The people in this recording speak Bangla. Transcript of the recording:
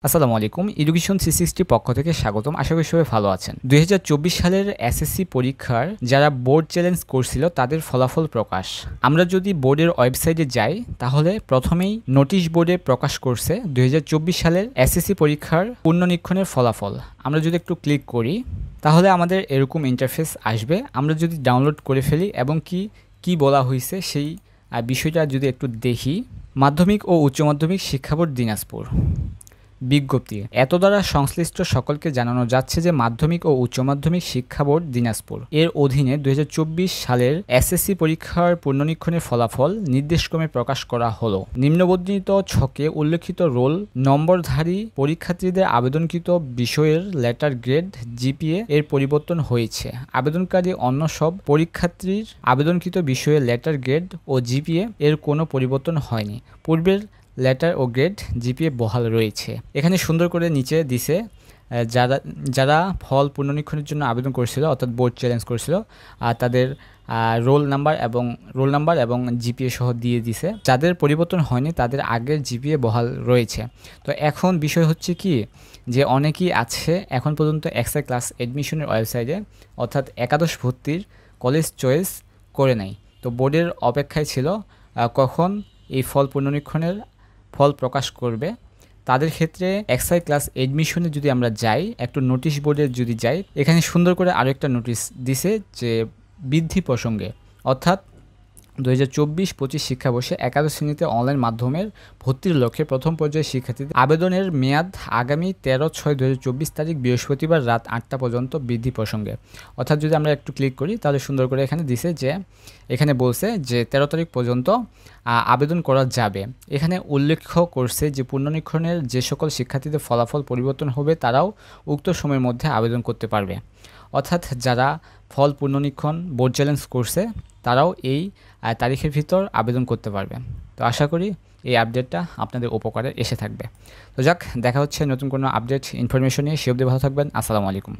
আসসালামু আলাইকুম। এডুকেশন 360 পক্ষ থেকে স্বাগতম। আশা করি সবাই ভালো আছেন। 2024 সালের এসএসসি পরীক্ষার যারা বোর্ড চ্যালেঞ্জ করছিল তাদের ফলাফল প্রকাশ। আমরা যদি বোর্ডের ওয়েবসাইটে যাই তাহলে প্রথমেই নোটিশ বোর্ডে প্রকাশ করছে 2024 সালের এসএসসি পরীক্ষার পুনর্নিরীক্ষণের ফলাফল। আমরা যদি একটু ক্লিক করি তাহলে আমাদের এরকম ইন্টারফেস আসবে। আমরা যদি ডাউনলোড করে ফেলি এবং কি বলা হয়েছে সেই বিষয়টা যদি একটু দেখি। মাধ্যমিক ও উচ্চ মাধ্যমিক শিক্ষা বোর্ড দিনাজপুর বিজ্ঞপ্তি এত দ্বারা সংশ্লিষ্ট সকলকে জানানো যাচ্ছে যে মাধ্যমিক ও উচ্চ মাধ্যমিক শিক্ষা বোর্ড দিনাজপুর এর অধীনে 2024 সালের এসএসসি পরীক্ষার পুনর্নিরীক্ষণের ফলাফল নির্দেশক্রমে প্রকাশ করা হলো। নিম্নবর্ণিত ছকে উল্লেখিত রোল নম্বরধারী পরীক্ষার্থীদের আবেদনকৃত বিষয়ের লেটার গ্রেড জিপিএ এর পরিবর্তন হয়েছে। আবেদনকারী অন্য সব পরীক্ষার্থীর আবেদনকৃত বিষয়ের লেটার গ্রেড ও জিপিএ এর কোনো পরিবর্তন হয়নি। পূর্বের লেটার ও গ্রেড জিপিএ বহাল রয়েছে। এখানে সুন্দর করে নিচে দিছে যারা ফল পুনর্নিরীক্ষণের জন্য আবেদন করেছিল অর্থাৎ বোর্ড চ্যালেঞ্জ করেছিল তাদের রোল নাম্বার এবং জিপিএ সহ দিয়ে দিছে। যাদের পরিবর্তন হয়নি তাদের আগের জিপিএ বহাল রয়েছে। তো এখন বিষয় হচ্ছে কি যে অনেকেই আছে এখন পর্যন্ত এক্সট্রা ক্লাস অ্যাডমিশনের ওয়েবসাইটে অর্থাৎ একাদশ ভর্তির কলেজ চয়েস করে নাই। তো বোর্ডের অপেক্ষায় ছিল কখন এই ফল পুনর্নিরীক্ষণের ফল প্রকাশ করবে। তাদের ক্ষেত্রে এক্সট্রা ক্লাস এডমিশনে যদি আমরা যাই, একটু নোটিশ বোর্ডে যদি যাই, এখানে সুন্দর করে আরেকটা নোটিশ দিছে যে বৃদ্ধি প্রসঙ্গে, অর্থাৎ 2024-25 শিক্ষাবর্ষে একাদশ শ্রেণীতে অনলাইন মাধ্যমের ভর্তির লক্ষ্যে প্রথম পর্যায়ে শিক্ষার্থীদের আবেদনের মেয়াদ আগামী 13/6/2024 তারিখ বৃহস্পতিবার রাত 8টা পর্যন্ত বৃদ্ধি প্রসঙ্গে। অর্থাৎ যদি আমরা একটু ক্লিক করি তাহলে সুন্দর করে এখানে দিছে যে এখানে বলছে যে 13 তারিখ পর্যন্ত আবেদন করা যাবে। এখানে উল্লেখ করছে যে পুনর্নিরীক্ষণের যে সকল শিক্ষার্থীদের ফলাফল পরিবর্তন হবে তারাও উক্ত সময়ের মধ্যে আবেদন করতে পারবে। অর্থাৎ যারা ফল পুনর্নিরীক্ষণ বোর্ড চ্যালেঞ্জ করছে তারাও এই তারিখের ভিতর আবেদন করতে পারবে। তো আশা করি এই আপডেটটা আপনাদের উপকারে এসে থাকবে। তো যাক, দেখা হচ্ছে নতুন কোনো আপডেট ইনফরমেশন নিয়ে। সে অবধি ভালো থাকবেন। আসসালামু আলাইকুম।